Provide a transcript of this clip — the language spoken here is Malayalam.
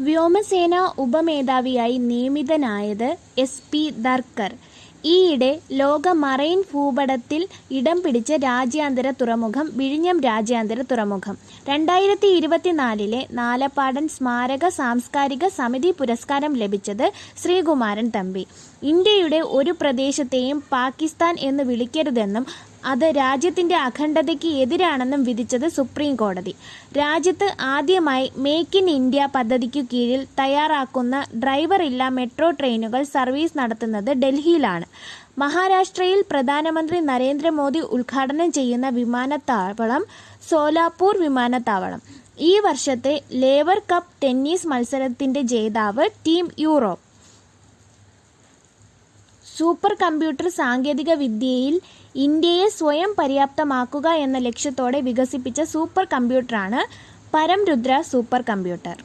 വ്യോമസേന ഉപമേധാവിയായി നിയമിതനായത് SP ധർക്കർ. ഈയിടെ ലോക മറൈൻ ഭൂപടത്തിൽ ഇടം പിടിച്ച രാജ്യാന്തര തുറമുഖം വിഴിഞ്ഞം രാജ്യാന്തര തുറമുഖം. 2024 നാലപ്പാടൻ സ്മാരക സാംസ്കാരിക സമിതി പുരസ്കാരം ലഭിച്ചത് ശ്രീകുമാരൻ തമ്പി. ഇന്ത്യയുടെ ഒരു പ്രദേശത്തെയും പാകിസ്ഥാൻ എന്ന് വിളിക്കരുതെന്നും അത് രാജ്യത്തിൻ്റെ അഖണ്ഡതയ്ക്ക് എതിരാണെന്നും വിധിച്ചത് സുപ്രീം കോടതി. രാജ്യത്ത് ആദ്യമായി മേക്ക് ഇൻ ഇന്ത്യ പദ്ധതിക്കു കീഴിൽ തയ്യാറാക്കുന്ന ഡ്രൈവറില്ലാ മെട്രോ ട്രെയിനുകൾ സർവീസ് നടത്തുന്നത് ഡൽഹിയിലാണ്. മഹാരാഷ്ട്രയിൽ പ്രധാനമന്ത്രി നരേന്ദ്രമോദി ഉദ്ഘാടനം ചെയ്യുന്ന വിമാനത്താവളം സോലാപൂർ വിമാനത്താവളം. ഈ വർഷത്തെ ലേവർ കപ്പ് ടെന്നീസ് മത്സരത്തിൻ്റെ ജേതാവ് ടീം യൂറോപ്പ്. സൂപ്പർ കമ്പ്യൂട്ടർ സാങ്കേതിക വിദ്യയിൽ ഇന്ത്യയെ സ്വയം പര്യാപ്തമാക്കുക എന്ന ലക്ഷ്യത്തോടെ വികസിപ്പിച്ച സൂപ്പർ കമ്പ്യൂട്ടറാണ് പരംരുദ്ര സൂപ്പർ കമ്പ്യൂട്ടർ.